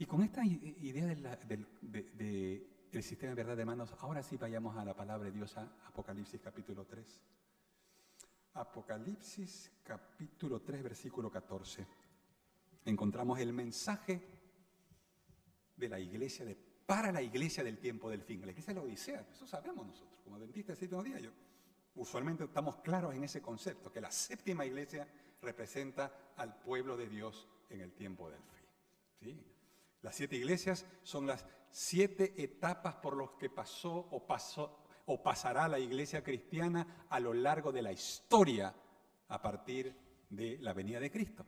Y con esta idea del sistema de verdad, hermanos, ahora sí vayamos a la palabra de Dios, a Apocalipsis capítulo 3. Apocalipsis capítulo 3, versículo 14. Encontramos el mensaje de la iglesia, para la iglesia del tiempo del fin. La iglesia de la Odisea, eso sabemos nosotros, como adventistas del séptimo día. Usualmente estamos claros en ese concepto, que la séptima iglesia representa al pueblo de Dios en el tiempo del fin. ¿Sí? Las 7 iglesias son las 7 etapas por las que pasó o pasará la iglesia cristiana a lo largo de la historia a partir de la venida de Cristo.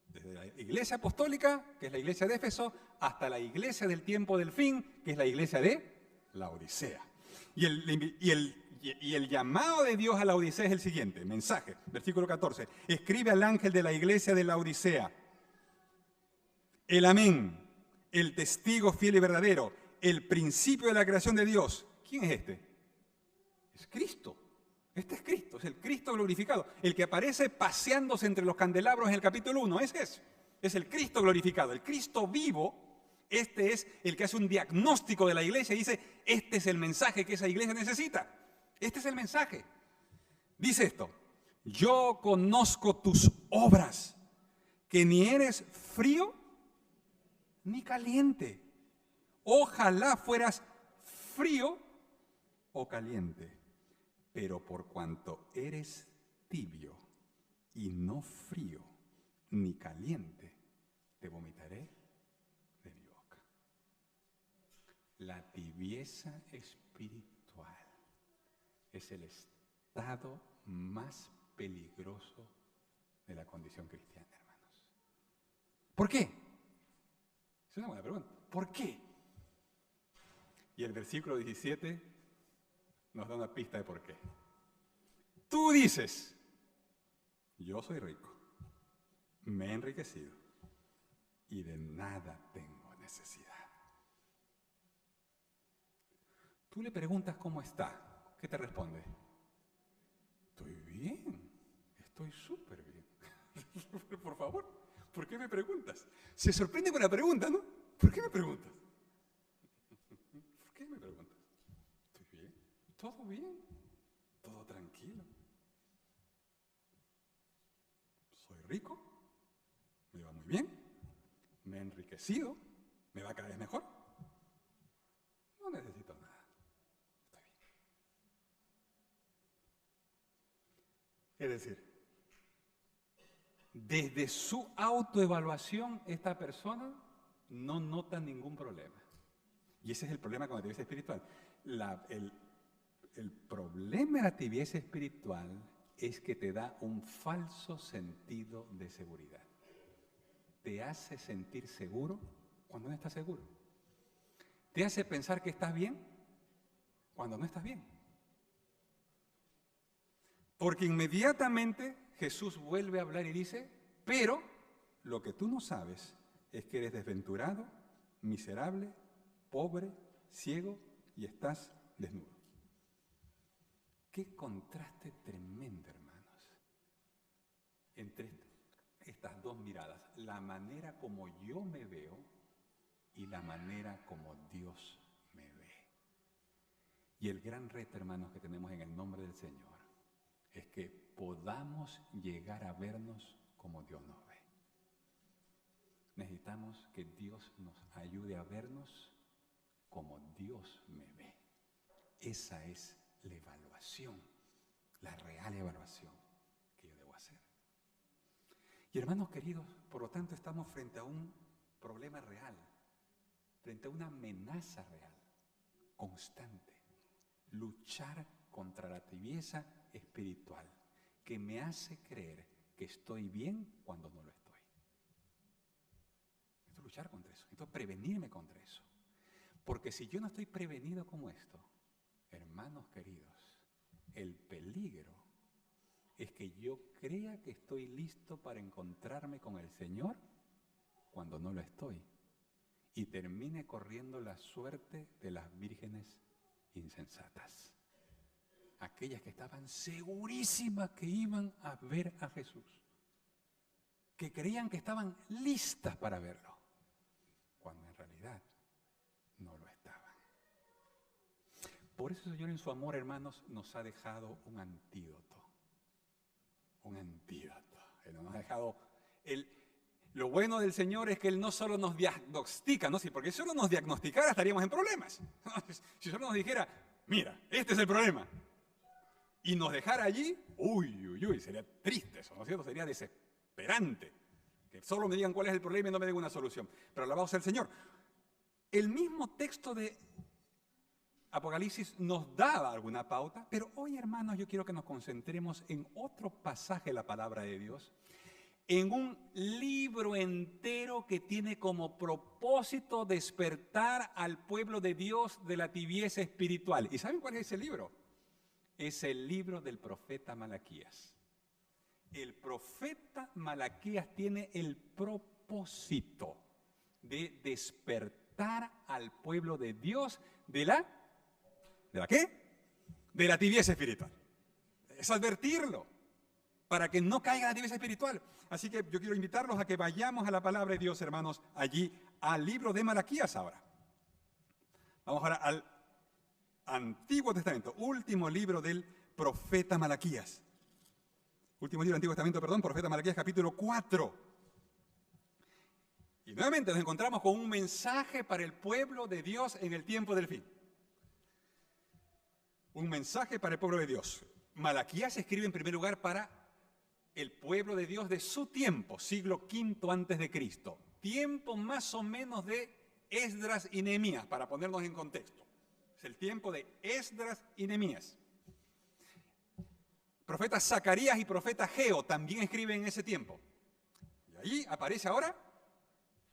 Desde la iglesia apostólica, que es la iglesia de Éfeso, hasta la iglesia del tiempo del fin, que es la iglesia de la Odisea. Y el llamado de Dios a la Odisea es el siguiente, mensaje, versículo 14. Escribe al ángel de la iglesia de la Odisea: el amén, el testigo fiel y verdadero, el principio de la creación de Dios. ¿Quién es este? Es Cristo. Este es Cristo, es el Cristo glorificado. El que aparece paseándose entre los candelabros en el capítulo 1, ese es el Cristo glorificado, el Cristo vivo. Este es el que hace un diagnóstico de la iglesia y dice, este es el mensaje que esa iglesia necesita. Este es el mensaje. Dice esto: yo conozco tus obras, que ni eres frío ni caliente. Ojalá fueras frío o caliente. Pero por cuanto eres tibio y no frío ni caliente, te vomitaré de mi boca. La tibieza espiritual es el estado más peligroso de la condición cristiana, hermanos. ¿Por qué? Es una buena pregunta. ¿Por qué? Y el versículo 17 nos da una pista de por qué. Tú dices, yo soy rico, me he enriquecido y de nada tengo necesidad. Tú le preguntas cómo está. ¿Qué te responde? Estoy bien, estoy súper bien. Por favor, ¿por qué me preguntas? Se sorprende con la pregunta, ¿no? ¿Por qué me preguntas? ¿Por qué me preguntas? ¿Estoy bien? ¿Todo bien? ¿Todo tranquilo? Soy rico, me va muy bien, me he enriquecido, me va cada vez mejor. No necesito nada, estoy bien. Es decir, desde su autoevaluación, esta persona no nota ningún problema. Y ese es el problema con la tibieza espiritual. El problema de la tibieza espiritual es que te da un falso sentido de seguridad. Te hace sentir seguro cuando no estás seguro. Te hace pensar que estás bien cuando no estás bien. Porque inmediatamente Jesús vuelve a hablar y dice, pero lo que tú no sabes es que eres desventurado, miserable, pobre, ciego y estás desnudo. Qué contraste tremendo, hermanos, entre estas dos miradas, la manera como yo me veo y la manera como Dios me ve. Y el gran reto, hermanos, que tenemos en el nombre del Señor es que podamos llegar a vernos como Dios nos ve. Necesitamos que Dios nos ayude a vernos como Dios me ve. Esa es la evaluación, la real evaluación que yo debo hacer. Y hermanos queridos, por lo tanto estamos frente a un problema real, frente a una amenaza real, constante. Luchar contra la tibieza espiritual que me hace creer que estoy bien cuando no lo estoy. Necesito luchar contra eso, necesito prevenirme contra eso. Porque si yo no estoy prevenido como esto, hermanos queridos, el peligro es que yo crea que estoy listo para encontrarme con el Señor cuando no lo estoy y termine corriendo la suerte de las vírgenes insensatas. Aquellas que estaban segurísimas que iban a ver a Jesús, que creían que estaban listas para verlo realidad no lo estaban. Por eso el Señor en su amor, hermanos, nos ha dejado un antídoto. Un antídoto. Él nos ha dejado... Lo bueno del Señor es que Él no solo nos diagnostica, ¿no? Sí, porque si solo nos diagnosticara estaríamos en problemas. Si solo nos dijera, mira, este es el problema, y nos dejara allí, sería triste eso, ¿no es cierto? Sería desesperante. Que solo me digan cuál es el problema y no me den una solución. Pero alabado sea el Señor. El mismo texto de Apocalipsis nos daba alguna pauta, pero hoy, hermanos, yo quiero que nos concentremos en otro pasaje de la palabra de Dios, en un libro entero que tiene como propósito despertar al pueblo de Dios de la tibieza espiritual. ¿Y saben cuál es ese libro? Es el libro del profeta Malaquías. El profeta Malaquías tiene el propósito de despertar al pueblo de Dios ¿de la qué? De la tibieza espiritual. Es advertirlo para que no caiga la tibieza espiritual. Así que yo quiero invitarlos a que vayamos a la palabra de Dios, hermanos, allí al libro de Malaquías ahora. Vamos ahora al Antiguo Testamento, último libro del profeta Malaquías. Último libro del Antiguo Testamento, profeta Malaquías, capítulo 4. Y nuevamente nos encontramos con un mensaje para el pueblo de Dios en el tiempo del fin. Un mensaje para el pueblo de Dios. Malaquías escribe en primer lugar para el pueblo de Dios de su tiempo, siglo V antes de Cristo. Tiempo más o menos de Esdras y Nehemías, para ponernos en contexto. Es el tiempo de Esdras y Nehemías. Profeta Zacarías y profeta Ageo también escriben en ese tiempo. Y ahí aparece ahora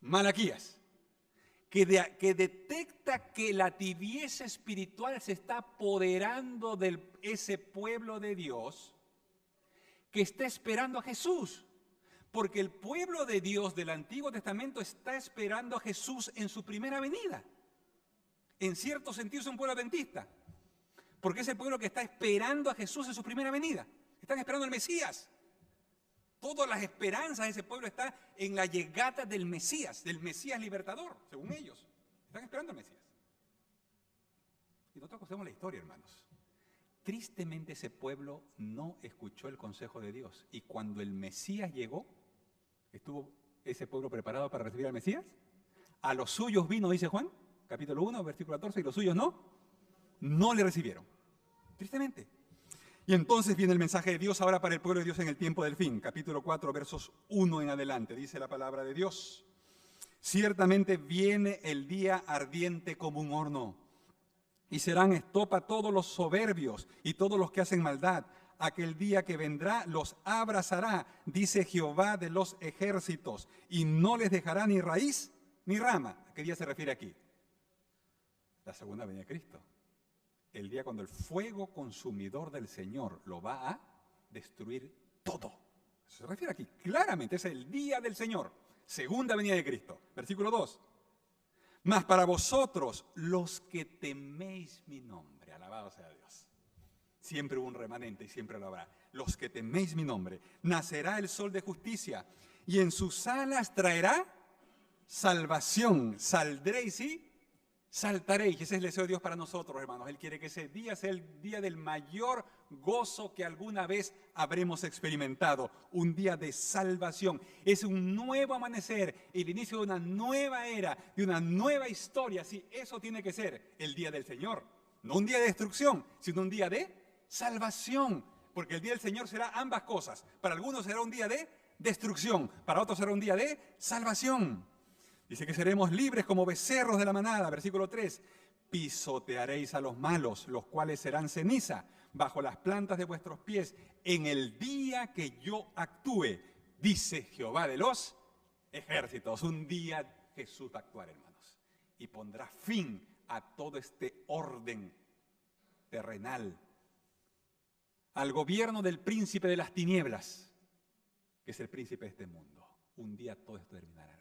Malaquías, que detecta que la tibieza espiritual se está apoderando de ese pueblo de Dios que está esperando a Jesús. Porque el pueblo de Dios del Antiguo Testamento está esperando a Jesús en su primera venida. En cierto sentido es un pueblo adventista. Porque es el pueblo que está esperando a Jesús en su primera venida. Están esperando al Mesías. Todas las esperanzas de ese pueblo están en la llegada del Mesías libertador, según ellos. Están esperando al Mesías. Y nosotros conocemos la historia, hermanos. Tristemente ese pueblo no escuchó el consejo de Dios. Y cuando el Mesías llegó, ¿estuvo ese pueblo preparado para recibir al Mesías? A los suyos vino, dice Juan, capítulo 1, versículo 14, y los suyos no le recibieron. Tristemente. Y entonces viene el mensaje de Dios ahora para el pueblo de Dios en el tiempo del fin. Capítulo 4, versos 1 en adelante. Dice la palabra de Dios. Ciertamente viene el día ardiente como un horno, y serán estopa todos los soberbios y todos los que hacen maldad. Aquel día que vendrá los abrazará, dice Jehová de los ejércitos, y no les dejará ni raíz ni rama. ¿A qué día se refiere aquí? La segunda venida de Cristo. El día cuando el fuego consumidor del Señor lo va a destruir todo. Eso se refiere aquí, claramente, es el día del Señor. Segunda venida de Cristo. Versículo 2. Mas para vosotros, los que teméis mi nombre, alabado sea Dios. Siempre hubo un remanente y siempre lo habrá. Los que teméis mi nombre, nacerá el sol de justicia, y en sus alas traerá salvación. Saldréis y saltaréis. Ese es el deseo de Dios para nosotros, hermanos. Él quiere que ese día sea el día del mayor gozo que alguna vez habremos experimentado. Un día de salvación. Es un nuevo amanecer, el inicio de una nueva era, de una nueva historia. Sí, eso tiene que ser el día del Señor. No un día de destrucción, sino un día de salvación. Porque el día del Señor será ambas cosas. Para algunos será un día de destrucción, para otros será un día de salvación. Dice que seremos libres como becerros de la manada. Versículo 3. Pisotearéis a los malos, los cuales serán ceniza bajo las plantas de vuestros pies en el día que yo actúe, dice Jehová de los ejércitos. Un día Jesús va a actuar, hermanos, y pondrá fin a todo este orden terrenal, al gobierno del príncipe de las tinieblas, que es el príncipe de este mundo. Un día todo esto terminará, hermanos.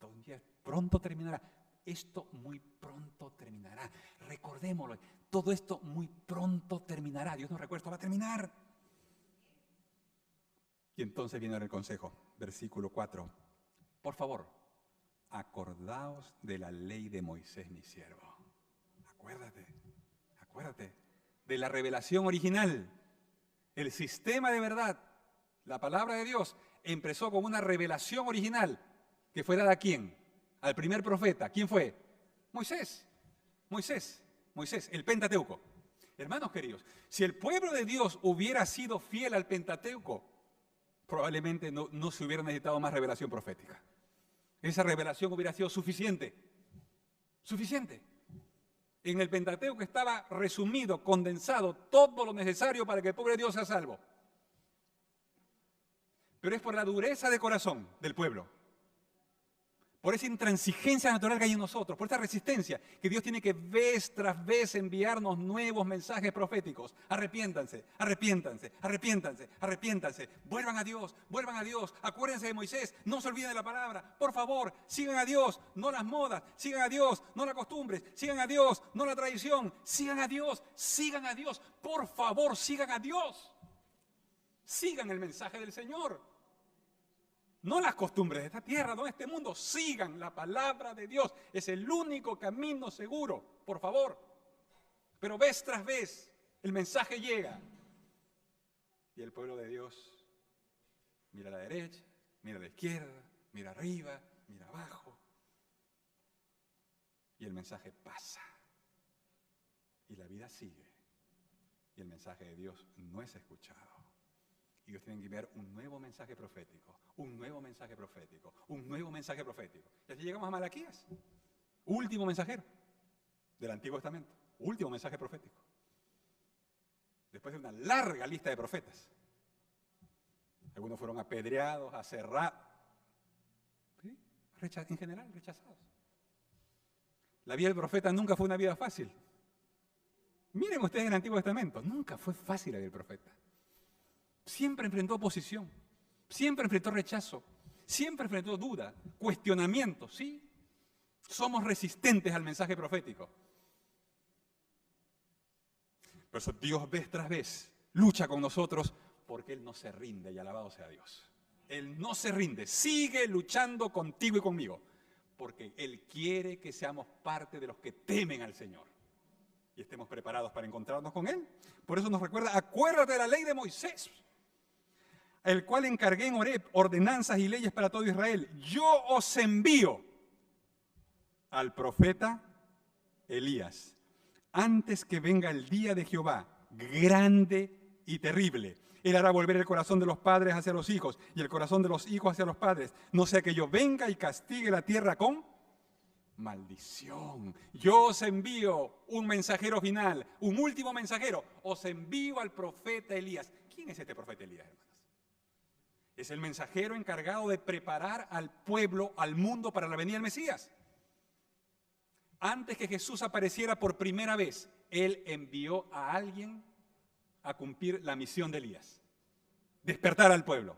Un día pronto terminará. Esto muy pronto terminará. Recordémoslo. Todo esto muy pronto terminará. Dios nos recuerda, esto va a terminar. Y entonces viene ahora el consejo. Versículo 4. Por favor, acordaos de la ley de Moisés, mi siervo. Acuérdate de la revelación original. El sistema de verdad, la palabra de Dios, empezó con una revelación original que fue dada ¿a quién? Al primer profeta. ¿Quién fue? Moisés, el Pentateuco. Hermanos queridos, si el pueblo de Dios hubiera sido fiel al Pentateuco, probablemente no se hubiera necesitado más revelación profética. Esa revelación hubiera sido suficiente. En el Pentateuco estaba resumido, condensado, todo lo necesario para que el pueblo de Dios sea salvo. Pero es por la dureza de corazón del pueblo, por esa intransigencia natural que hay en nosotros, por esta resistencia, que Dios tiene que vez tras vez enviarnos nuevos mensajes proféticos. Arrepiéntanse, vuelvan a Dios, acuérdense de Moisés, no se olviden de la palabra, por favor, sigan a Dios, no las modas, sigan a Dios, no las costumbres, sigan a Dios, no la tradición, sigan a Dios, por favor, sigan a Dios, sigan el mensaje del Señor. No las costumbres de esta tierra, no de este mundo. Sigan la palabra de Dios. Es el único camino seguro, por favor. Pero vez tras vez el mensaje llega. Y el pueblo de Dios mira a la derecha, mira a la izquierda, mira arriba, mira abajo. Y el mensaje pasa. Y la vida sigue. Y el mensaje de Dios no es escuchado. Y ellos tienen que enviar un nuevo mensaje profético. Y así llegamos a Malaquías, último mensajero del Antiguo Testamento, último mensaje profético. Después de una larga lista de profetas. Algunos fueron apedreados, aserrados, ¿sí? En general rechazados. La vida del profeta nunca fue una vida fácil. Miren ustedes en el Antiguo Testamento, nunca fue fácil la vida del profeta. Siempre enfrentó oposición, siempre enfrentó rechazo, siempre enfrentó duda, cuestionamiento, ¿sí? Somos resistentes al mensaje profético. Por eso Dios vez tras vez lucha con nosotros porque Él no se rinde, y alabado sea Dios. Él no se rinde, sigue luchando contigo y conmigo, porque Él quiere que seamos parte de los que temen al Señor y estemos preparados para encontrarnos con Él. Por eso nos recuerda, acuérdate de la ley de Moisés, el cual encargué en Horeb ordenanzas y leyes para todo Israel. Yo os envío al profeta Elías, antes que venga el día de Jehová, grande y terrible. Él hará volver el corazón de los padres hacia los hijos y el corazón de los hijos hacia los padres, no sea que yo venga y castigue la tierra con maldición. Yo os envío un mensajero final, un último mensajero. Os envío al profeta Elías. ¿Quién es este profeta Elías, hermanos? Es el mensajero encargado de preparar al pueblo, al mundo para la venida del Mesías. Antes que Jesús apareciera por primera vez, Él envió a alguien a cumplir la misión de Elías. Despertar al pueblo,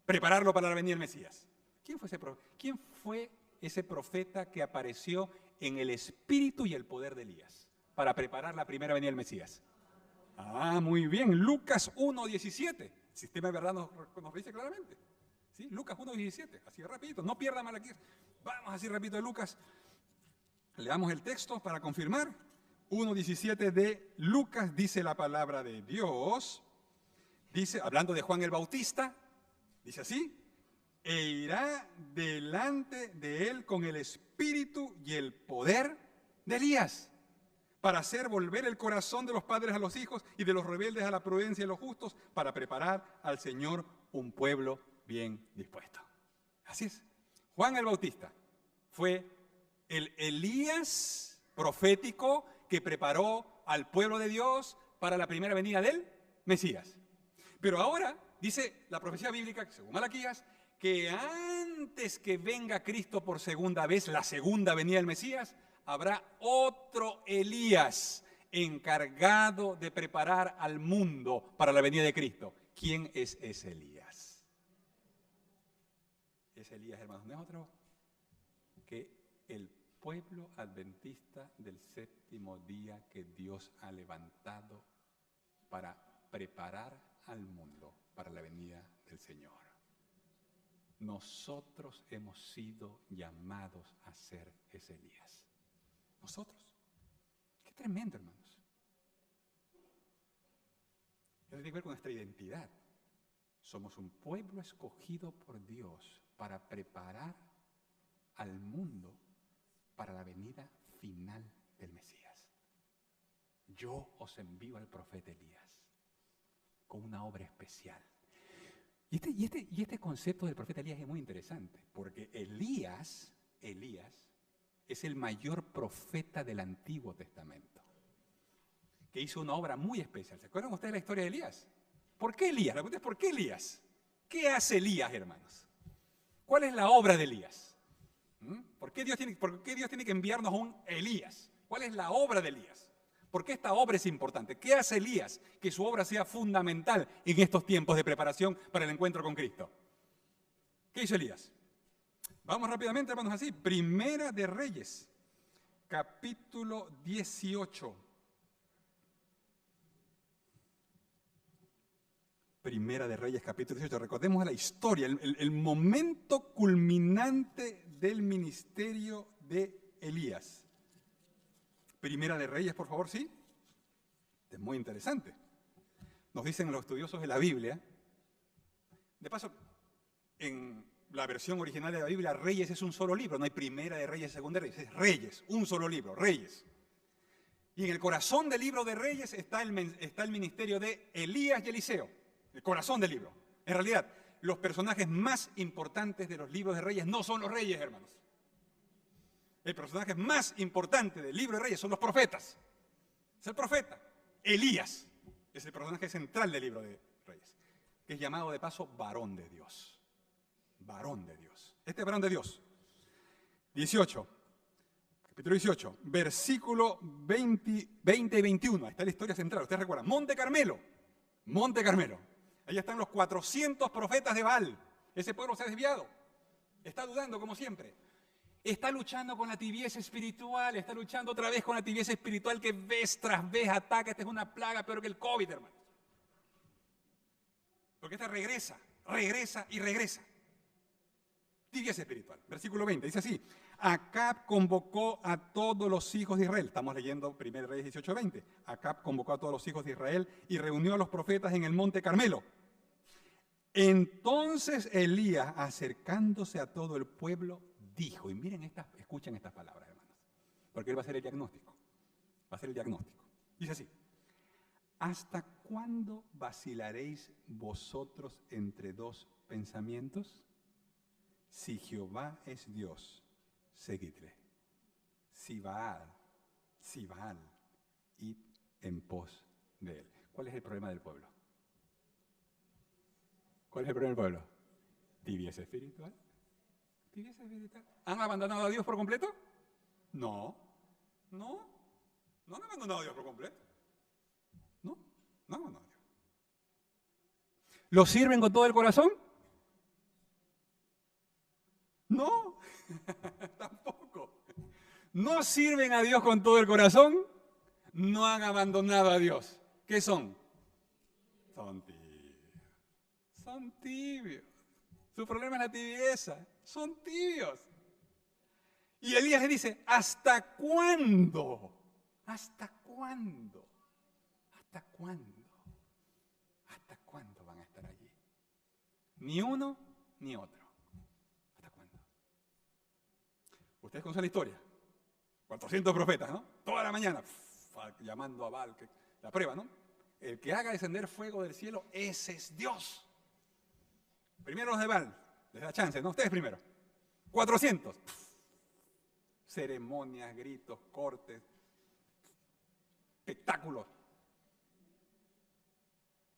prepararlo para la venida del Mesías. ¿Quién fue ese profeta que apareció en el espíritu y el poder de Elías para preparar la primera venida del Mesías? Ah, muy bien, Lucas 1:17. El sistema de verdad nos dice claramente. ¿Sí? Lucas 1:17, así rapidito, no pierda Malaquías. Vamos así rapidito de Lucas. Leamos el texto para confirmar. 1:17 de Lucas dice la palabra de Dios. Dice, hablando de Juan el Bautista, dice así: e irá delante de él con el espíritu y el poder de Elías, para hacer volver el corazón de los padres a los hijos y de los rebeldes a la prudencia de los justos, para preparar al Señor un pueblo bien dispuesto. Así es. Juan el Bautista fue el Elías profético que preparó al pueblo de Dios para la primera venida del Mesías. Pero ahora dice la profecía bíblica, según Malaquías, que antes que venga Cristo por segunda vez, la segunda venida del Mesías, habrá otro Elías encargado de preparar al mundo para la venida de Cristo. ¿Quién es ese Elías? Ese Elías, hermanos, no es otro que el pueblo adventista del séptimo día que Dios ha levantado para preparar al mundo para la venida del Señor. nosotros hemos sido llamados a ser ese Elías. Nosotros. Qué tremendo, hermanos. Eso tiene que ver con nuestra identidad. Somos un pueblo escogido por Dios para preparar al mundo para la venida final del Mesías. Yo os envío al profeta Elías con una obra especial. Y este concepto del profeta Elías es muy interesante, porque Elías es el mayor profeta del Antiguo Testamento, que hizo una obra muy especial. ¿Se acuerdan ustedes de la historia de Elías? ¿Por qué Elías? La pregunta es, ¿por qué Elías? ¿Qué hace Elías, hermanos? ¿Cuál es la obra de Elías? ¿Por qué Dios tiene que enviarnos a un Elías? ¿Cuál es la obra de Elías? ¿Por qué esta obra es importante? ¿Qué hace Elías que su obra sea fundamental en estos tiempos de preparación para el encuentro con Cristo? ¿Qué hizo Elías? Vamos rápidamente, hermanos, así. Primera de Reyes, capítulo 18. Primera de Reyes, capítulo 18. Recordemos la historia, el momento culminante del ministerio de Elías. Primera de Reyes, por favor, ¿sí? Es muy interesante. Nos dicen los estudiosos de la Biblia. De paso, en la versión original de la Biblia, Reyes es un solo libro. No hay Primera de Reyes, Segunda de Reyes. Es Reyes, un solo libro, Reyes. Y en el corazón del libro de Reyes está el ministerio de Elías y Eliseo. El corazón del libro. En realidad, los personajes más importantes de los libros de Reyes no son los reyes, hermanos. El personaje más importante del libro de Reyes son los profetas. Es el profeta. Elías es el personaje central del libro de Reyes, que es llamado de paso varón de Dios. Varón de Dios. Este varón de Dios. 18. Capítulo 18. Versículo 20 y 21. Ahí está la historia central. Ustedes recuerdan. Monte Carmelo. Monte Carmelo. Ahí están los 400 profetas de Baal. Ese pueblo se ha desviado. Está dudando como siempre. Está luchando con la tibieza espiritual. Está luchando otra vez con la tibieza espiritual que vez tras vez ataca. Esta es una plaga peor que el COVID, hermano. Porque esta regresa y regresa. Tibieza espiritual. Versículo 20. Dice así. Acab convocó a todos los hijos de Israel. Estamos leyendo 1 Reyes 18:20. Acab convocó a todos los hijos de Israel y reunió a los profetas en el monte Carmelo. Entonces Elías, acercándose a todo el pueblo, dijo, y miren escuchen estas palabras, hermanos, porque él va a hacer el diagnóstico. Va a hacer el diagnóstico. Dice así. ¿Hasta cuándo vacilaréis vosotros entre dos pensamientos? Si Jehová es Dios, seguidle. Si Baal, id en pos de él. ¿Cuál es el problema del pueblo? ¿Cuál es el problema del pueblo? Tibieza espiritual. Tibieza espiritual. ¿Han abandonado a Dios por completo? No han abandonado a Dios por completo. No han abandonado a Dios. ¿Lo sirven con todo el corazón? No, tampoco. No sirven a Dios con todo el corazón, no han abandonado a Dios. ¿Qué son? Son tibios. Su problema es la tibieza. Son tibios. Y Elías le dice, ¿hasta cuándo? ¿Hasta cuándo? ¿Hasta cuándo? ¿Hasta cuándo van a estar allí? Ni uno ni otro. ¿Hasta cuándo? Ustedes conocen la historia. 400 profetas, ¿no? Toda la mañana, llamando a Baal, la prueba, ¿no? El que haga descender fuego del cielo, ese es Dios. Primero los de Baal, les da chance, ¿no? Ustedes primero. 400. Ceremonias, gritos, cortes, espectáculos.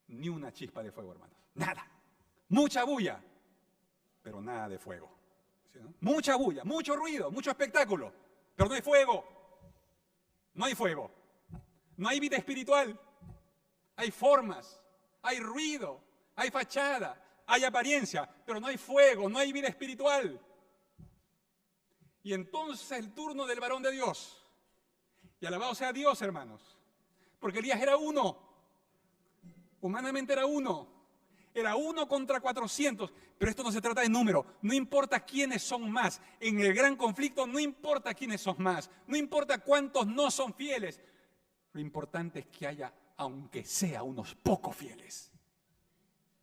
Ni una chispa de fuego, hermanos. Nada. Mucha bulla, pero nada de fuego. ¿Sí, no? Mucha bulla, mucho ruido, mucho espectáculo, pero no hay fuego. No hay fuego. No hay vida espiritual. Hay formas, hay ruido, hay fachada, hay apariencia, pero no hay fuego, no hay vida espiritual. Y entonces el turno del varón de Dios. Y alabado sea Dios, hermanos. Porque Elías era uno. Humanamente era uno. era 1 contra 400. Pero esto no se trata de número. No importa quiénes son más. En el gran conflicto no importa quiénes son más. No importa cuántos no son fieles. Lo importante es que haya, aunque sea, unos pocos fieles.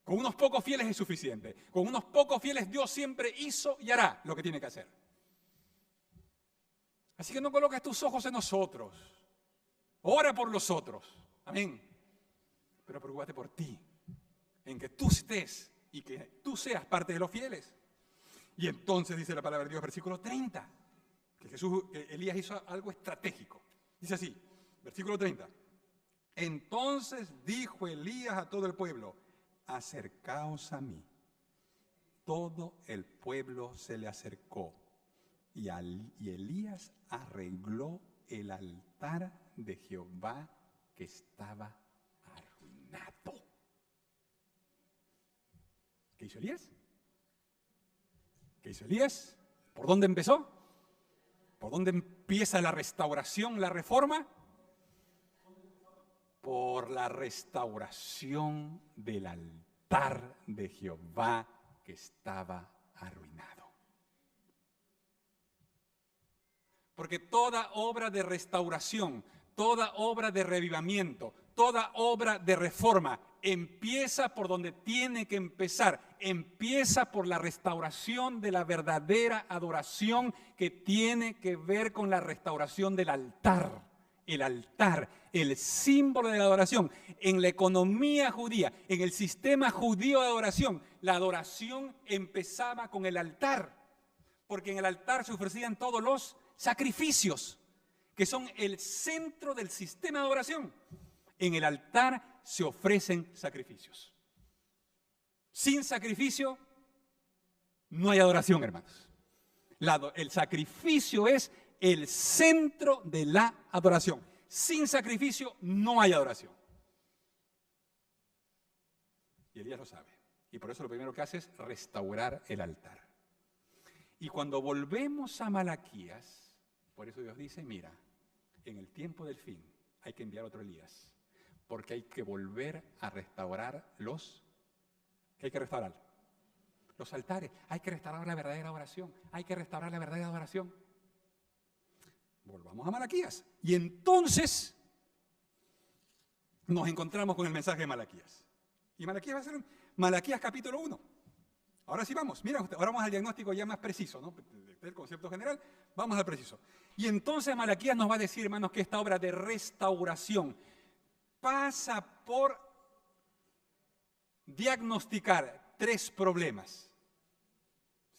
Con unos pocos fieles es suficiente. Con unos pocos fieles Dios siempre hizo y hará lo que tiene que hacer. Así que no coloques tus ojos en nosotros. Ora por los otros. Amén. Pero preocúpate por ti. En que tú estés y que tú seas parte de los fieles. Y entonces dice la palabra de Dios, versículo 30, que Elías hizo algo estratégico. Dice así, versículo 30. Entonces dijo Elías a todo el pueblo, acercaos a mí. Todo el pueblo se le acercó y Elías arregló el altar de Jehová que estaba arruinado. ¿Qué hizo Elías? ¿Qué hizo Elías? ¿Por dónde empezó? ¿Por dónde empieza la restauración, la reforma? Por la restauración del altar de Jehová que estaba arruinado. Porque toda obra de restauración, toda obra de revivamiento, toda obra de reforma empieza por donde tiene que empezar. Empieza por la restauración de la verdadera adoración que tiene que ver con la restauración del altar. El altar, el símbolo de la adoración. En la economía judía, en el sistema judío de adoración, la adoración empezaba con el altar. Porque en el altar se ofrecían todos los sacrificios, que son el centro del sistema de adoración. En el altar se ofrecen sacrificios. Sin sacrificio no hay adoración, hermanos. El sacrificio es el centro de la adoración. Sin sacrificio no hay adoración. Y Elías lo sabe. Y por eso lo primero que hace es restaurar el altar. Y cuando volvemos a Malaquías, por eso Dios dice, mira, en el tiempo del fin hay que enviar otro Elías. Porque hay que volver a restaurar ¿qué hay que restaurar? Los altares. Hay que restaurar la verdadera oración. Hay que restaurar la verdadera adoración. Volvamos a Malaquías. Y entonces nos encontramos con el mensaje de Malaquías. Y Malaquías va a ser Malaquías capítulo 1. Ahora sí vamos. Mira, ahora vamos al diagnóstico ya más preciso, ¿no? El concepto general, vamos al preciso. Y entonces Malaquías nos va a decir, hermanos, que esta obra de restauración pasa por diagnosticar 3 problemas.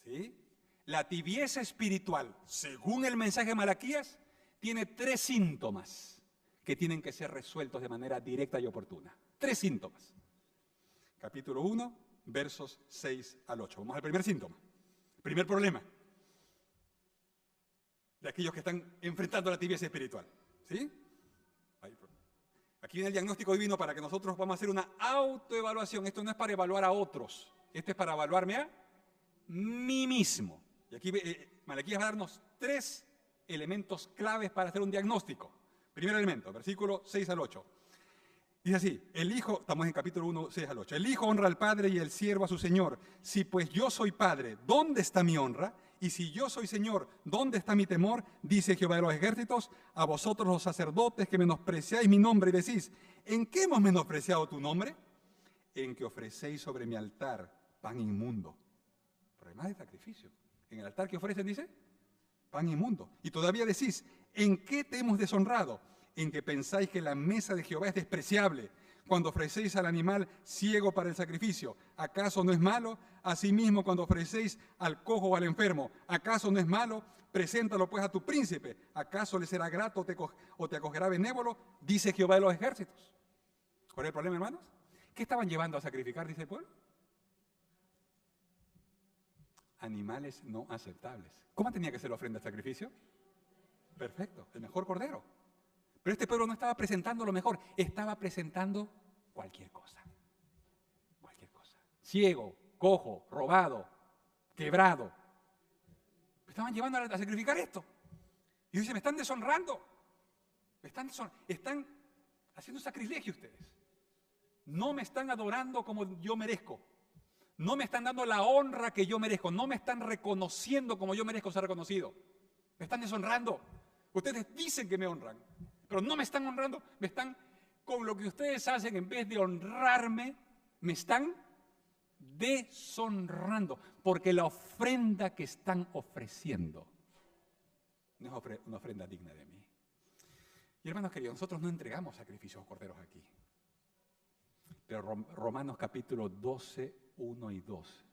¿Sí? La tibieza espiritual, según el mensaje de Malaquías, tiene 3 síntomas que tienen que ser resueltos de manera directa y oportuna. 3 síntomas. Capítulo 1, versos 6 al 8. Vamos al primer síntoma. Primer problema de aquellos que están enfrentando la tibieza espiritual. ¿Sí? Aquí viene el diagnóstico divino para que nosotros vamos a hacer una autoevaluación. Esto no es para evaluar a otros. Esto es para evaluarme a mí mismo. Y aquí Malaquías va a darnos 3 elementos claves para hacer un diagnóstico. Primer elemento, versículo 6 al 8. Dice así, el hijo, estamos en capítulo 1, 6 al 8. El hijo honra al padre y el siervo a su señor. Si pues yo soy padre, ¿dónde está mi honra? Y si yo soy señor, ¿dónde está mi temor? Dice Jehová de los ejércitos, a vosotros los sacerdotes que menospreciáis mi nombre y decís, ¿en qué hemos menospreciado tu nombre? En que ofrecéis sobre mi altar pan inmundo. Problema de sacrificio. En el altar que ofrecen, dice, pan inmundo. Y todavía decís, ¿en qué te hemos deshonrado? En que pensáis que la mesa de Jehová es despreciable, cuando ofrecéis al animal ciego para el sacrificio. ¿Acaso no es malo? Asimismo, cuando ofrecéis al cojo o al enfermo, ¿acaso no es malo? Preséntalo pues a tu príncipe. ¿Acaso le será grato o te acogerá benévolo? Dice Jehová de los ejércitos. ¿Cuál es el problema, hermanos? ¿Qué estaban llevando a sacrificar, dice el pueblo? Animales no aceptables. ¿Cómo tenía que ser la ofrenda de sacrificio? Perfecto, el mejor cordero. Pero este pueblo no estaba presentando lo mejor, estaba presentando cualquier cosa. Cualquier cosa. Ciego, cojo, robado, quebrado. Estaban llevando a sacrificar esto. Y dice, me están deshonrando. Están haciendo sacrilegio ustedes. No me están adorando como yo merezco. No me están dando la honra que yo merezco. No me están reconociendo como yo merezco ser reconocido. Me están deshonrando. Ustedes dicen que me honran, pero no me están honrando. Me están, con lo que ustedes hacen, en vez de honrarme, me están deshonrando. Porque la ofrenda que están ofreciendo no es una ofrenda digna de mí. Y hermanos queridos, nosotros no entregamos sacrificios corderos aquí. Pero Romanos capítulo 12, 1 y 2.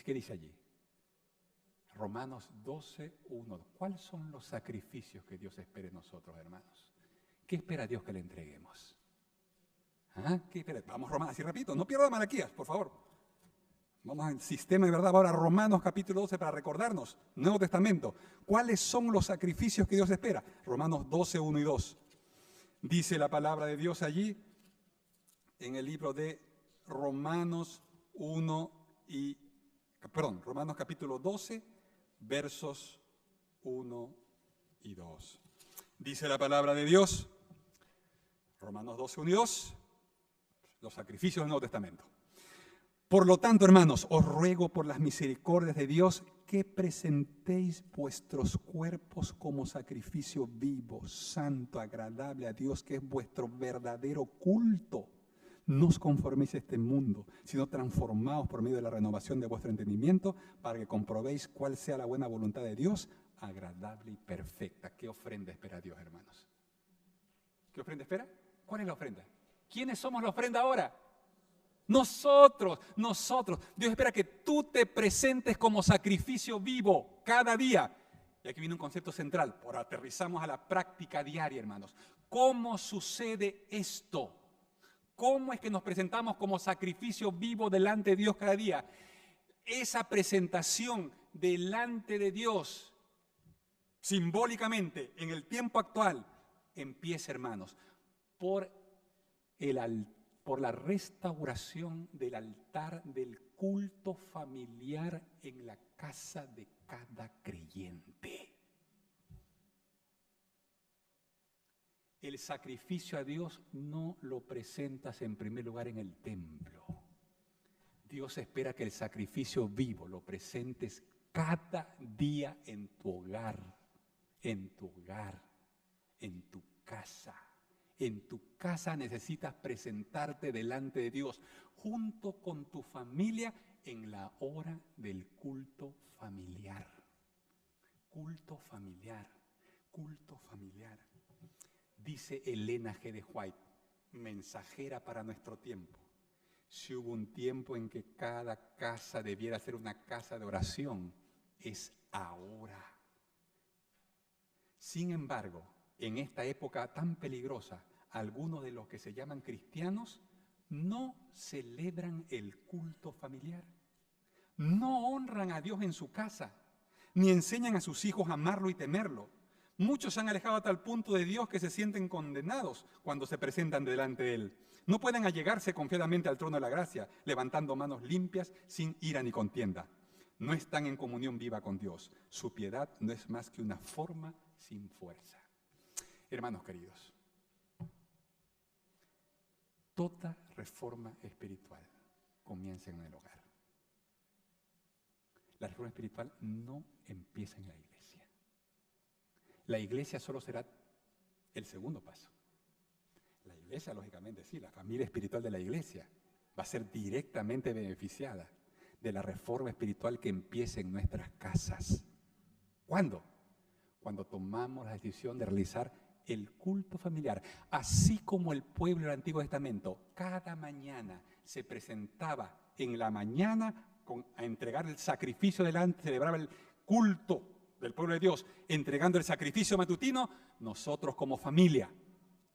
¿Qué dice allí? Romanos 12, 1. ¿Cuáles son los sacrificios que Dios espera en nosotros, hermanos? ¿Qué espera Dios que le entreguemos? ¿Ah? ¿Qué espera? Vamos, Romanos, así repito, no pierda Malaquías, por favor. Vamos al sistema de verdad. Ahora Romanos capítulo 12 para recordarnos, Nuevo Testamento. ¿Cuáles son los sacrificios que Dios espera? Romanos 12, 1 y 2. Dice la palabra de Dios allí, en el libro de Romanos Romanos capítulo 12, versos 1 y 2. Dice la palabra de Dios, Romanos 12, 1 y 2, los sacrificios del Nuevo Testamento. Por lo tanto, hermanos, os ruego por las misericordias de Dios que presentéis vuestros cuerpos como sacrificio vivo, santo, agradable a Dios, que es vuestro verdadero culto. No os conforméis a este mundo, sino transformaos por medio de la renovación de vuestro entendimiento, para que comprobéis cuál sea la buena voluntad de Dios, agradable y perfecta. ¿Qué ofrenda espera Dios, hermanos? ¿Qué ofrenda espera? ¿Cuál es la ofrenda? ¿Quiénes somos la ofrenda ahora? Nosotros. Dios espera que tú te presentes como sacrificio vivo cada día. Y aquí viene un concepto central, por aterrizamos a la práctica diaria, hermanos. ¿Cómo sucede esto? ¿Cómo es que nos presentamos como sacrificio vivo delante de Dios cada día? Esa presentación delante de Dios, simbólicamente, en el tiempo actual, empieza, hermanos, por la restauración del altar del culto familiar en la casa de cada creyente. El sacrificio a Dios no lo presentas en primer lugar en el templo. Dios espera que el sacrificio vivo lo presentes cada día en tu hogar, en tu casa. En tu casa necesitas presentarte delante de Dios junto con tu familia en la hora del culto familiar. Culto familiar. Dice Elena G. de White, mensajera para nuestro tiempo. Si hubo un tiempo en que cada casa debiera ser una casa de oración, es ahora. Sin embargo, en esta época tan peligrosa, algunos de los que se llaman cristianos no celebran el culto familiar. No honran a Dios en su casa, ni enseñan a sus hijos a amarlo y temerlo. Muchos se han alejado a tal punto de Dios que se sienten condenados cuando se presentan delante de Él. No pueden allegarse confiadamente al trono de la gracia, levantando manos limpias, sin ira ni contienda. No están en comunión viva con Dios. Su piedad no es más que una forma sin fuerza. Hermanos queridos, toda reforma espiritual comienza en el hogar. La reforma espiritual no empieza en la iglesia. La iglesia solo será el segundo paso. La iglesia, lógicamente, sí, la familia espiritual de la iglesia va a ser directamente beneficiada de la reforma espiritual que empiece en nuestras casas. ¿Cuándo? Cuando tomamos la decisión de realizar el culto familiar. Así como el pueblo del Antiguo Testamento cada mañana se presentaba en la mañana a entregar el sacrificio delante, celebraba el culto del pueblo de Dios, entregando el sacrificio matutino, nosotros como familia.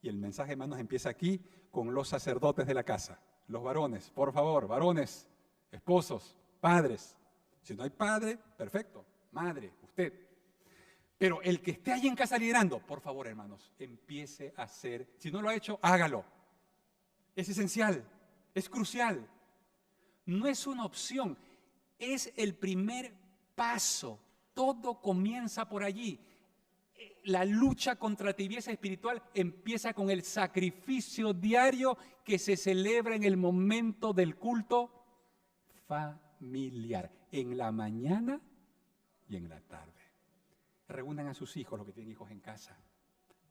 Y el mensaje, hermanos, empieza aquí con los sacerdotes de la casa. Los varones, por favor, varones, esposos, padres. Si no hay padre, perfecto. Madre, usted. Pero el que esté ahí en casa liderando, por favor, hermanos, empiece a hacer. Si no lo ha hecho, hágalo. Es esencial, es crucial. No es una opción, es el primer paso. Todo comienza por allí. La lucha contra la tibieza espiritual empieza con el sacrificio diario que se celebra en el momento del culto familiar, en la mañana y en la tarde. Reúnan a sus hijos, los que tienen hijos en casa.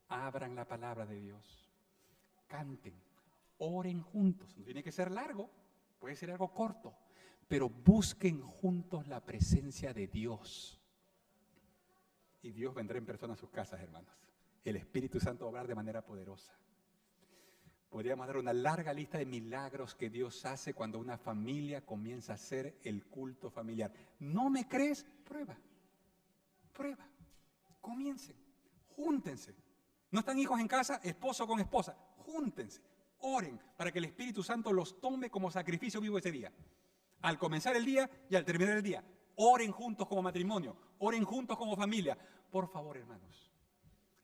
Abran la palabra de Dios. Canten. Oren juntos. No tiene que ser largo, puede ser algo corto. Pero busquen juntos la presencia de Dios. Y Dios vendrá en persona a sus casas, hermanos. El Espíritu Santo va a obrar de manera poderosa. Podríamos dar una larga lista de milagros que Dios hace cuando una familia comienza a hacer el culto familiar. ¿No me crees? Prueba. Prueba. Comiencen. Júntense. ¿No están hijos en casa? Esposo con esposa. Júntense. Oren para que el Espíritu Santo los tome como sacrificio vivo ese día. Al comenzar el día y al terminar el día. Oren juntos como matrimonio. Oren juntos como familia. Por favor, hermanos.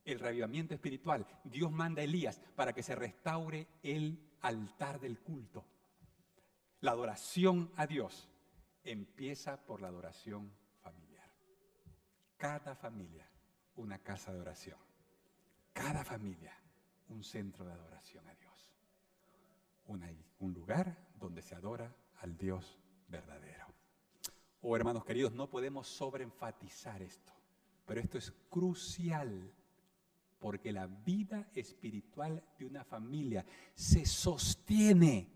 El reavivamiento espiritual. Dios manda a Elías para que se restaure el altar del culto. La adoración a Dios empieza por la adoración familiar. Cada familia, una casa de oración. Cada familia, un centro de adoración a Dios. Un lugar donde se adora al Dios verdadero. Oh, hermanos queridos, no podemos sobreenfatizar esto, pero esto es crucial. Porque la vida espiritual de una familia se sostiene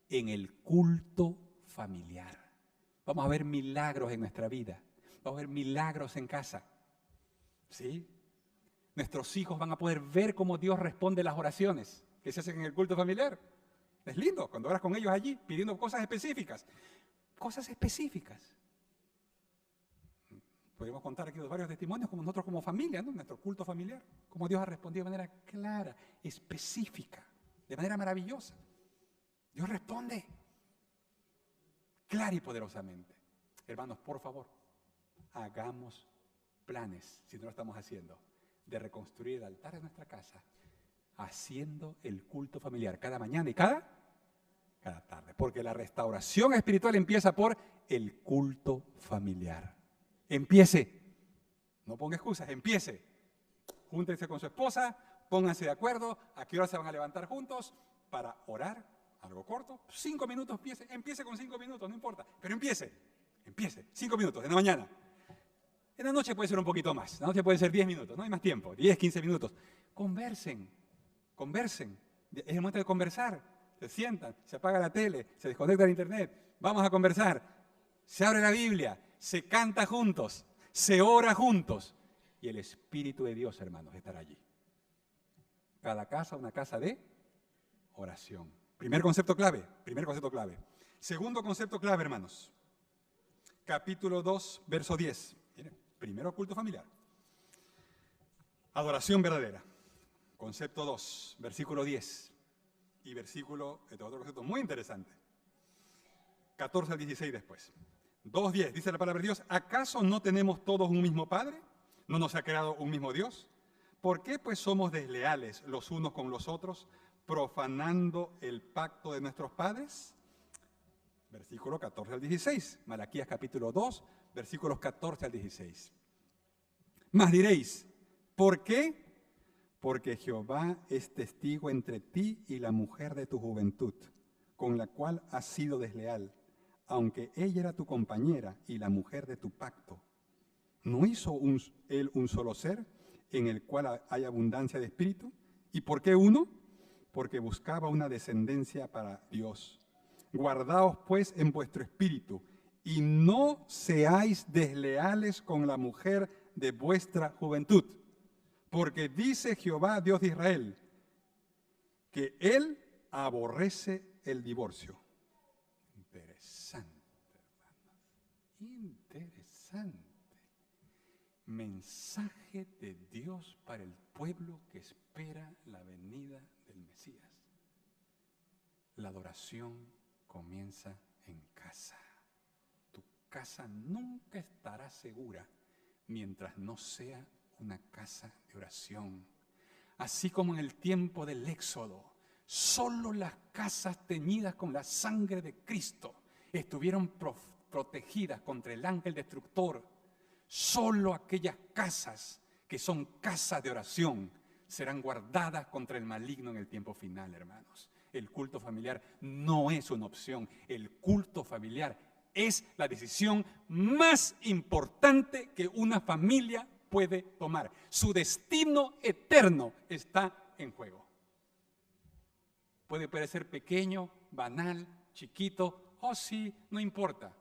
en el culto familiar. Vamos a ver milagros en nuestra vida. Vamos a ver milagros en casa. ¿Sí? Nuestros hijos van a poder ver cómo Dios responde las oraciones que se hacen en el culto familiar. Es lindo cuando oras con ellos allí pidiendo cosas específicas. Cosas específicas. Podemos contar aquí varios testimonios como nosotros como familia, ¿no? Nuestro culto familiar, como Dios ha respondido de manera clara, específica, de manera maravillosa. Dios responde clara y poderosamente. Hermanos, por favor, hagamos planes, si no lo estamos haciendo, de reconstruir el altar de nuestra casa, haciendo el culto familiar cada mañana y cada tarde. Porque la restauración espiritual empieza por el culto familiar. Empiece, no ponga excusas, empiece. Júntense con su esposa, pónganse de acuerdo, a qué hora se van a levantar juntos para orar, algo corto, 5 minutos, empiece con 5 minutos, no importa, pero empiece, 5 minutos en la mañana. En la noche puede ser un poquito más, en la noche puede ser 10 minutos, no hay más tiempo, 10, 15 minutos. Conversen, es el momento de conversar, se sientan, se apaga la tele, se desconecta el internet, vamos a conversar, se abre la Biblia, se canta juntos, se ora juntos y el Espíritu de Dios, hermanos, estará allí. Cada casa, una casa de oración. Primer concepto clave. Segundo concepto clave, hermanos. Capítulo 2, verso 10. Miren, primero culto familiar. Adoración verdadera. Concepto 2, versículo 10. Y versículo, este otro concepto muy interesante. 14 al 16 después. 2.10, dice la palabra de Dios, ¿acaso no tenemos todos un mismo Padre? ¿No nos ha creado un mismo Dios? ¿Por qué pues somos desleales los unos con los otros, profanando el pacto de nuestros padres? Versículo 14 al 16, Malaquías capítulo 2, versículos 14 al 16. Mas diréis, ¿por qué? Porque Jehová es testigo entre ti y la mujer de tu juventud, con la cual has sido desleal, aunque ella era tu compañera y la mujer de tu pacto. ¿No hizo él un solo ser, en el cual hay abundancia de espíritu? ¿Y por qué uno? Porque buscaba una descendencia para Dios. Guardaos pues en vuestro espíritu, y no seáis desleales con la mujer de vuestra juventud. Porque dice Jehová, Dios de Israel, que él aborrece el divorcio. Interesante, hermanos. Interesante. Mensaje de Dios para el pueblo que espera la venida del Mesías. La adoración comienza en casa. Tu casa nunca estará segura mientras no sea una casa de oración. Así como en el tiempo del Éxodo, solo las casas teñidas con la sangre de Cristo estuvieron protegidas contra el ángel destructor. Solo aquellas casas que son casa de oración, serán guardadas contra el maligno en el tiempo final, hermanos. El culto familiar no es una opción. El culto familiar es la decisión más importante que una familia puede tomar. Su destino eterno está en juego. Puede parecer pequeño, banal, chiquito. Oh, sí, no importa.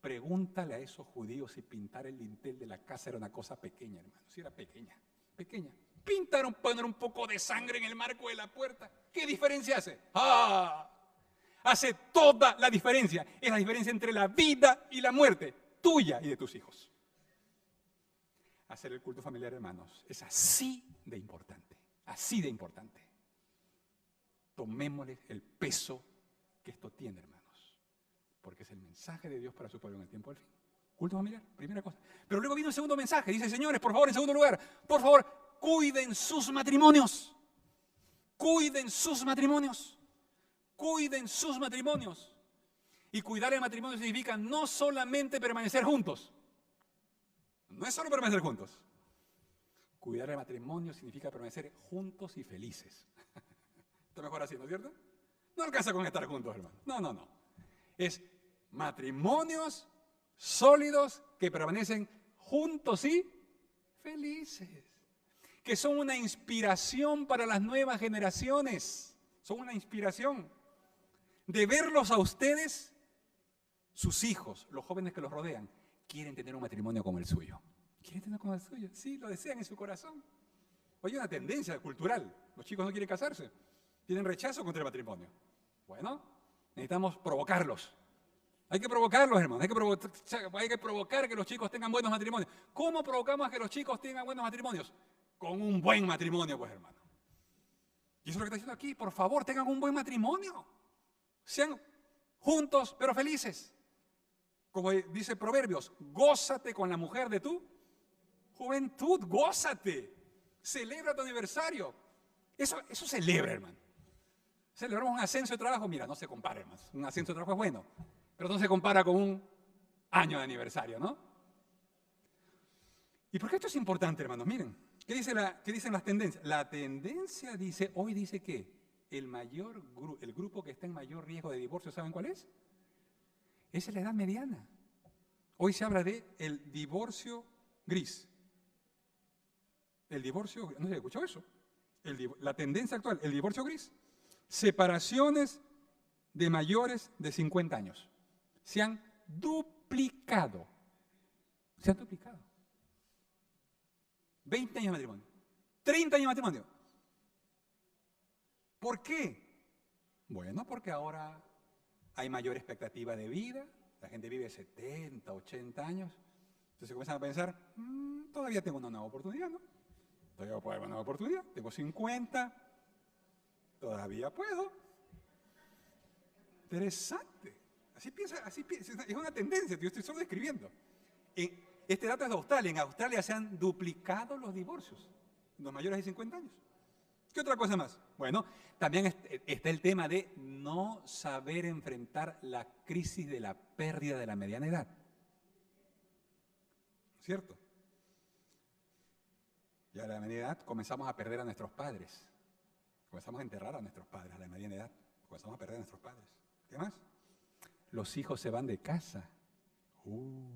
Pregúntale a esos judíos si pintar el dintel de la casa era una cosa pequeña, hermano. Si era pequeña, pequeña. Pintaron, poner un poco de sangre en el marco de la puerta. ¿Qué diferencia hace? ¡Ah! Hace toda la diferencia. Es la diferencia entre la vida y la muerte, tuya y de tus hijos. Hacer el culto familiar, hermanos, es así de importante. Así de importante. Tomémosle el peso que esto tiene, hermanos. Porque es el mensaje de Dios para su pueblo en el tiempo del fin. Culto familiar, primera cosa. Pero luego viene un segundo mensaje. Dice, señores, por favor, en segundo lugar, por favor, cuiden sus matrimonios. Cuiden sus matrimonios. Cuiden sus matrimonios. Y cuidar el matrimonio significa no solamente permanecer juntos. No es solo permanecer juntos. Cuidar el matrimonio significa permanecer juntos y felices. Está mejor así, ¿no es cierto? No alcanza con estar juntos, hermano. No. Es matrimonios sólidos que permanecen juntos y felices. Que son una inspiración para las nuevas generaciones. Son una inspiración. De verlos a ustedes, sus hijos, los jóvenes que los rodean, quieren tener un matrimonio como el suyo. ¿Quieren tener como el suyo? Sí, lo desean en su corazón. Hoy hay una tendencia cultural. Los chicos no quieren casarse. Tienen rechazo contra el matrimonio. Bueno, necesitamos provocarlos. Hay que provocarlos, hermano. Hay que provocar que los chicos tengan buenos matrimonios. ¿Cómo provocamos a que los chicos tengan buenos matrimonios? Con un buen matrimonio, pues, hermano. Y eso es lo que está diciendo aquí. Por favor, tengan un buen matrimonio. Sean juntos, pero felices. Como dice Proverbios, gózate con la mujer de tu juventud. Gózate. Celebra tu aniversario. Eso celebra, hermano. Celebramos un ascenso de trabajo. Mira, no se compara, hermano. Un ascenso de trabajo es bueno. Pero no se compara con un año de aniversario, ¿no? ¿Y por qué esto es importante, hermanos? Miren, ¿qué dicen las tendencias? La tendencia hoy dice que el grupo que está en mayor riesgo de divorcio, ¿saben cuál es? Esa es la edad mediana. Hoy se habla de el divorcio gris. El divorcio, ¿no se ha escuchado eso? La tendencia actual, el divorcio gris. Separaciones de mayores de 50 años. Se han duplicado. 20 años de matrimonio. 30 años de matrimonio. ¿Por qué? Bueno, porque ahora hay mayor expectativa de vida. La gente vive 70, 80 años. Entonces comienzan a pensar, todavía tengo una nueva oportunidad, ¿no? Todavía puedo haber una nueva oportunidad. Tengo 50, todavía puedo. Interesante. Así piensa, es una tendencia, yo estoy solo describiendo. Este dato es de Australia. En Australia se han duplicado los divorcios, los mayores de 50 años. ¿Qué otra cosa más? Bueno, también está el tema de no saber enfrentar la crisis de la pérdida de la mediana edad. ¿Cierto? Ya a la mediana edad comenzamos a perder a nuestros padres. Comenzamos a enterrar a nuestros padres a la mediana edad. Comenzamos a perder a nuestros padres. ¿Qué más? Los hijos se van de casa. ¿No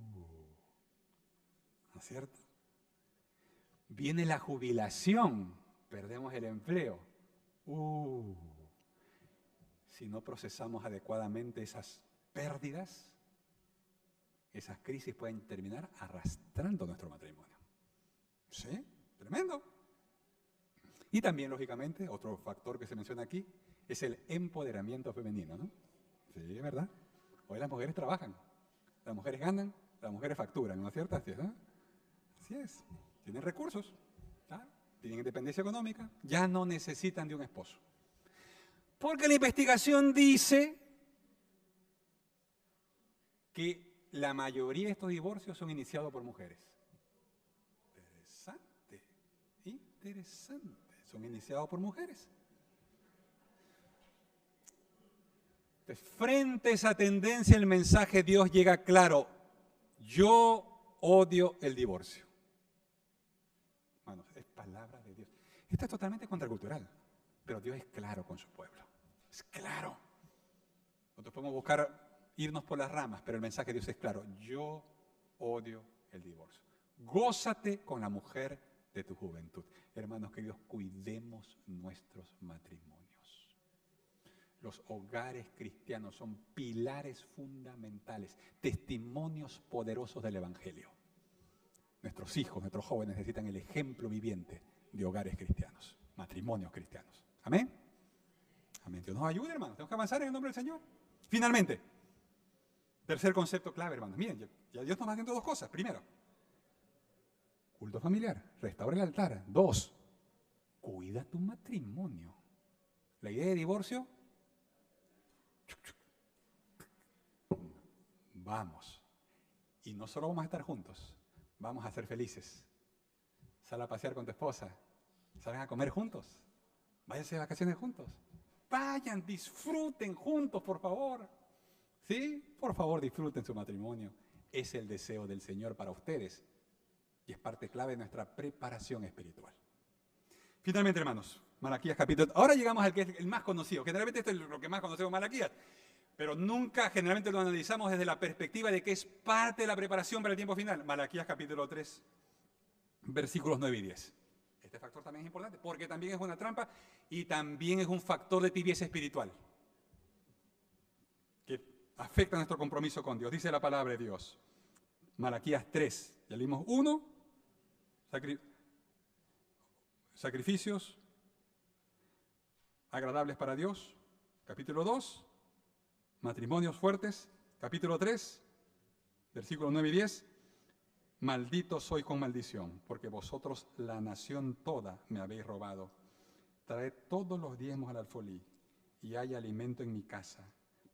es cierto? Viene la jubilación. Perdemos el empleo. Si no procesamos adecuadamente esas pérdidas, esas crisis pueden terminar arrastrando nuestro matrimonio. ¿Sí? Tremendo. Y también, lógicamente, otro factor que se menciona aquí es el empoderamiento femenino, ¿no? Sí, es verdad. Hoy las mujeres trabajan, las mujeres ganan, las mujeres facturan, ¿no es cierto? Así es. Tienen recursos, ¿tá? Tienen independencia económica, ya no necesitan de un esposo. Porque la investigación dice que la mayoría de estos divorcios son iniciados por mujeres. Interesante. Son iniciados por mujeres. Entonces, frente a esa tendencia, el mensaje de Dios llega claro. Yo odio el divorcio. hermanos, es palabra de Dios. Esto es totalmente contracultural, pero Dios es claro con su pueblo. Es claro. Nosotros podemos buscar irnos por las ramas, pero el mensaje de Dios es claro. Yo odio el divorcio. Gózate con la mujer de tu juventud. Hermanos queridos, cuidemos nuestros matrimonios. Los hogares cristianos son pilares fundamentales, testimonios poderosos del Evangelio. Nuestros hijos, nuestros jóvenes necesitan el ejemplo viviente de hogares cristianos, matrimonios cristianos. ¿Amén? Amén. Dios nos ayude, hermanos. Tenemos que avanzar en el nombre del Señor. Finalmente, tercer concepto clave, hermanos. Miren, ya Dios nos va haciendo dos cosas. Primero, culto familiar, restaura el altar. 2, cuida tu matrimonio. La idea de divorcio, vamos. Y no solo vamos a estar juntos, vamos a ser felices. Sal a pasear con tu esposa, salen a comer juntos, váyanse de vacaciones juntos. Vayan, disfruten juntos, por favor. ¿Sí? Por favor, disfruten su matrimonio. Es el deseo del Señor para ustedes. Y es parte clave de nuestra preparación espiritual. Finalmente, hermanos, Malaquías capítulo... Ahora llegamos al que es el más conocido. Generalmente esto es lo que más conocemos, Malaquías. Pero nunca, generalmente lo analizamos desde la perspectiva de que es parte de la preparación para el tiempo final. Malaquías capítulo 3, versículos 9 y 10. Este factor también es importante porque también es una trampa y también es un factor de tibieza espiritual que afecta nuestro compromiso con Dios. Dice la palabra de Dios. Malaquías 3, ya leímos 1, sacrificios agradables para Dios. Capítulo 2, matrimonios fuertes. Capítulo 3, versículos 9 y 10. Maldito soy con maldición, porque vosotros, la nación toda, me habéis robado. Traed todos los diezmos al alfolí, y hay alimento en mi casa.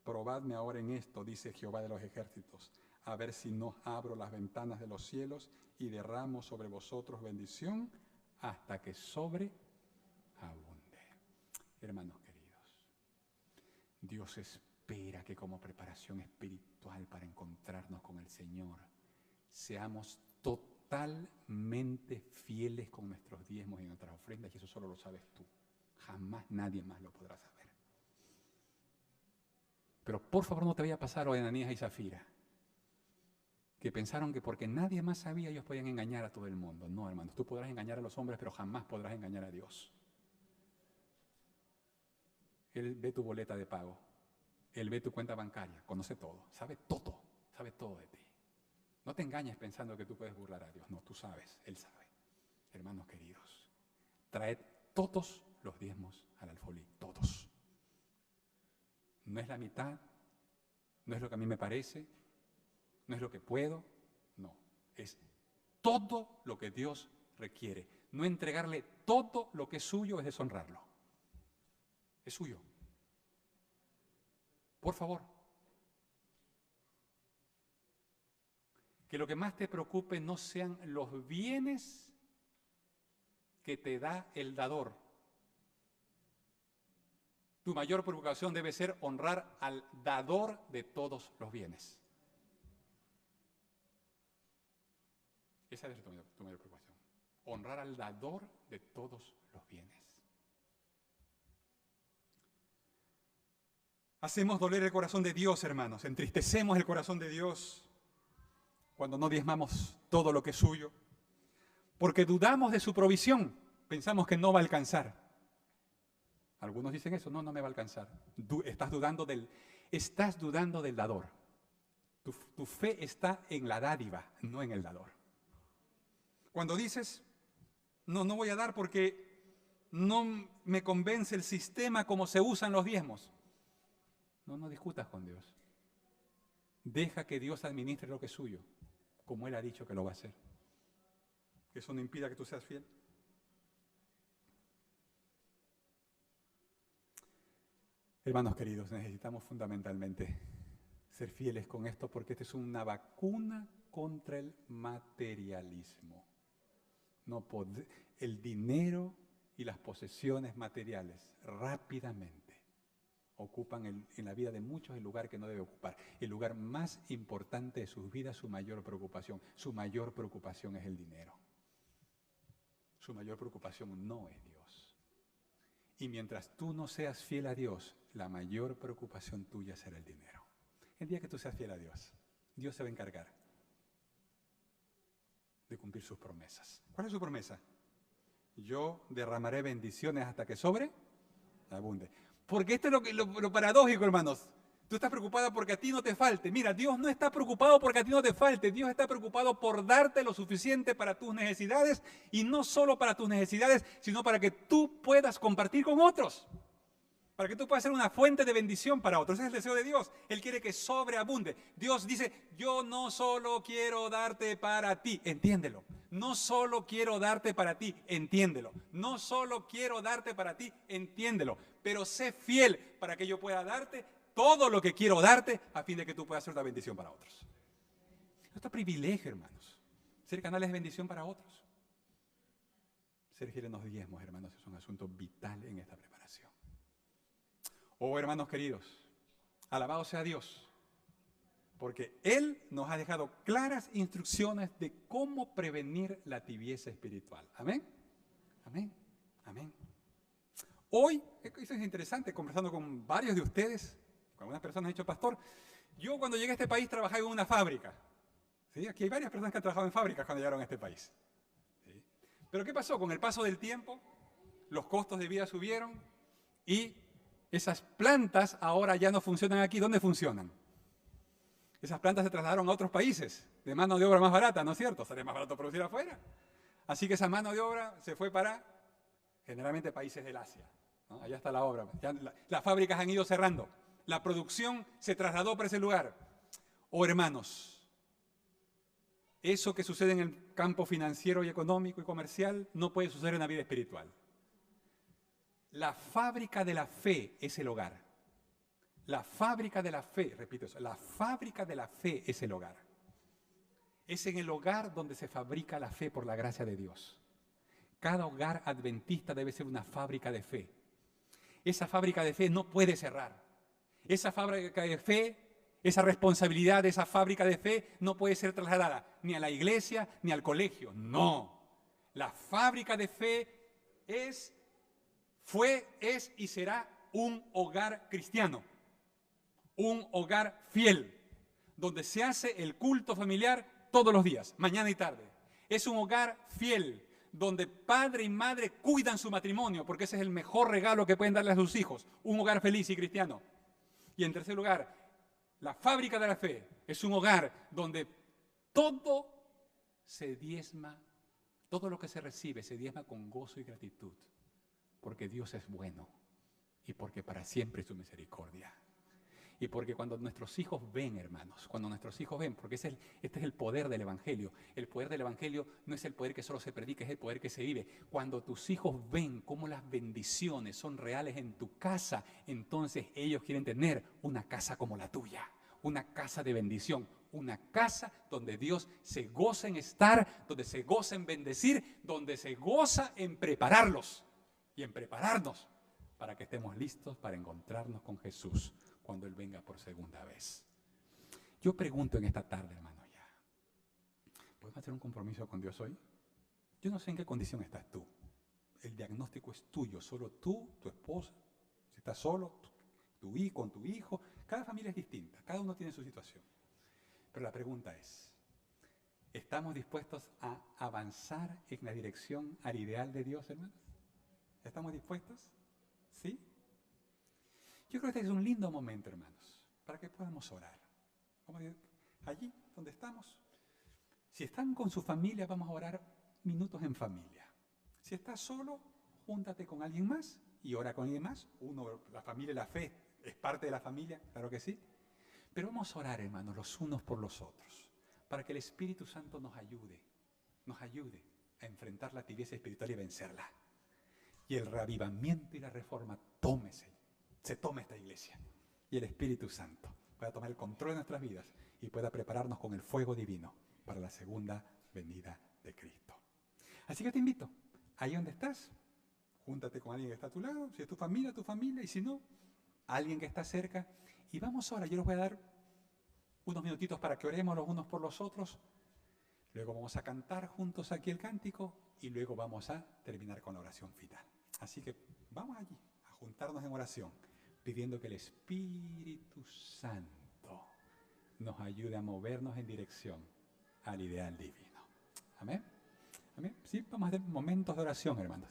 Probadme ahora en esto, dice Jehová de los ejércitos, a ver si no abro las ventanas de los cielos y derramo sobre vosotros bendición hasta que sobreabunde. Hermanos queridos, Dios espera que como preparación espiritual para encontrarnos con el Señor, seamos totalmente fieles con nuestros diezmos y nuestras ofrendas, y eso solo lo sabes tú. Jamás nadie más lo podrá saber. Pero por favor no te vaya a pasar hoy Ananías y Zafira, que pensaron que porque nadie más sabía ellos podían engañar a todo el mundo. No, hermanos, tú podrás engañar a los hombres, pero jamás podrás engañar a Dios. Él ve tu boleta de pago, Él ve tu cuenta bancaria, conoce todo, sabe todo de ti. No te engañes pensando que tú puedes burlar a Dios. No, tú sabes, Él sabe. Hermanos queridos, traed todos los diezmos al alfolí, todos. No es la mitad, no es lo que a mí me parece, no es lo que puedo, no. Es todo lo que Dios requiere. No entregarle todo lo que es suyo es deshonrarlo. Es suyo. Por favor. Que lo que más te preocupe no sean los bienes que te da el dador. Tu mayor preocupación debe ser honrar al dador de todos los bienes. Esa es tu mayor preocupación. Honrar al dador de todos los bienes. Hacemos doler el corazón de Dios, hermanos. Entristecemos el corazón de Dios cuando no diezmamos todo lo que es suyo, porque dudamos de su provisión, pensamos que no va a alcanzar. Algunos dicen eso, no me va a alcanzar. Estás dudando del dador. Tu fe está en la dádiva, no en el dador. Cuando dices, no voy a dar porque no me convence el sistema como se usan los diezmos. No discutas con Dios. Deja que Dios administre lo que es suyo, como Él ha dicho que lo va a hacer. Que eso no impida que tú seas fiel. Hermanos queridos, necesitamos fundamentalmente ser fieles con esto porque esta es una vacuna contra el materialismo. El dinero y las posesiones materiales rápidamente ocupan en la vida de muchos el lugar que no debe ocupar. El lugar más importante de sus vidas, su mayor preocupación. Su mayor preocupación es el dinero. su mayor preocupación no es Dios. Y mientras tú no seas fiel a Dios, la mayor preocupación tuya será el dinero. El día que tú seas fiel a Dios, Dios se va a encargar de cumplir sus promesas. ¿Cuál es su promesa? Yo derramaré bendiciones hasta que sobre, abunde. Porque esto es lo paradójico, hermanos. Tú estás preocupada porque a ti no te falte. Mira, Dios no está preocupado porque a ti no te falte. Dios está preocupado por darte lo suficiente para tus necesidades, y no solo para tus necesidades, sino para que tú puedas compartir con otros. Para que tú puedas ser una fuente de bendición para otros. Ese es el deseo de Dios. Él quiere que sobreabunde. Dios dice, yo no solo quiero darte para ti, entiéndelo. No solo quiero darte para ti, entiéndelo. No solo quiero darte para ti, entiéndelo. Pero sé fiel para que yo pueda darte todo lo que quiero darte a fin de que tú puedas ser una bendición para otros. Esto es privilegio, hermanos. Ser canales de bendición para otros. Ser fiel en los diezmos, hermanos, es un asunto vital en esta preparación. Oh, hermanos queridos, alabado sea Dios, porque Él nos ha dejado claras instrucciones de cómo prevenir la tibieza espiritual. Amén, amén, amén. Hoy, eso es interesante, conversando con varios de ustedes, con algunas personas han dicho, pastor, yo cuando llegué a este país trabajaba en una fábrica. ¿Sí? Aquí hay varias personas que han trabajado en fábricas cuando llegaron a este país. ¿Sí? Pero ¿qué pasó? Con el paso del tiempo, los costos de vida subieron y esas plantas ahora ya no funcionan aquí. ¿Dónde funcionan? Esas plantas se trasladaron a otros países de mano de obra más barata, ¿no es cierto? Sería más barato producir afuera. Así que esa mano de obra se fue para, generalmente, países del Asia, ¿no? Allá está la obra. Ya las fábricas han ido cerrando. La producción se trasladó para ese lugar. Oh, hermanos, eso que sucede en el campo financiero y económico y comercial no puede suceder en la vida espiritual. La fábrica de la fe es el hogar. La fábrica de la fe, repito eso, la fábrica de la fe es el hogar. Es en el hogar donde se fabrica la fe por la gracia de Dios. Cada hogar adventista debe ser una fábrica de fe. Esa fábrica de fe no puede cerrar. Esa fábrica de fe, esa responsabilidad de esa fábrica de fe no puede ser trasladada ni a la iglesia ni al colegio. No. La fábrica de fe fue, es y será un hogar cristiano, un hogar fiel, donde se hace el culto familiar todos los días, mañana y tarde. Es un hogar fiel, donde padre y madre cuidan su matrimonio, porque ese es el mejor regalo que pueden darle a sus hijos, un hogar feliz y cristiano. Y en tercer lugar, la fábrica de la fe es un hogar donde todo se diezma, todo lo que se recibe se diezma con gozo y gratitud. Porque Dios es bueno y porque para siempre es su misericordia. Y porque cuando nuestros hijos ven, hermanos, cuando nuestros hijos ven, porque este es el poder del Evangelio. El poder del Evangelio no es el poder que solo se predica, es el poder que se vive. Cuando tus hijos ven cómo las bendiciones son reales en tu casa, entonces ellos quieren tener una casa como la tuya. Una casa de bendición, una casa donde Dios se goza en estar, donde se goza en bendecir, donde se goza en prepararlos. Y en prepararnos para que estemos listos para encontrarnos con Jesús cuando Él venga por segunda vez. Yo pregunto en esta tarde, hermano, ya, ¿podemos hacer un compromiso con Dios hoy? Yo no sé en qué condición estás tú. El diagnóstico es tuyo, solo tú, tu esposa, si estás solo, tu hijo, con tu hijo. Cada familia es distinta, cada uno tiene su situación. Pero la pregunta es, ¿estamos dispuestos a avanzar en la dirección al ideal de Dios, hermanos? ¿Estamos dispuestos? ¿Sí? Yo creo que este es un lindo momento, hermanos, para que podamos orar. Vamos a ir allí donde estamos. Si están con su familia, vamos a orar minutos en familia. Si estás solo, júntate con alguien más y ora con alguien más. La familia, la fe es parte de la familia, claro que sí. Pero vamos a orar, hermanos, los unos por los otros, para que el Espíritu Santo nos ayude a enfrentar la tibieza espiritual y vencerla. Y el reavivamiento y la reforma se tome esta iglesia. Y el Espíritu Santo pueda tomar el control de nuestras vidas y pueda prepararnos con el fuego divino para la segunda venida de Cristo. Así que te invito, ahí donde estás, júntate con alguien que está a tu lado, si es tu familia, y si no, alguien que está cerca. Y vamos ahora, yo les voy a dar unos minutitos para que oremos los unos por los otros. Luego vamos a cantar juntos aquí el cántico. y luego vamos a terminar con la oración final. Así que vamos allí a juntarnos en oración, pidiendo que el Espíritu Santo nos ayude a movernos en dirección al ideal divino. Amén. Amén. Sí, vamos a hacer momentos de oración, hermanos.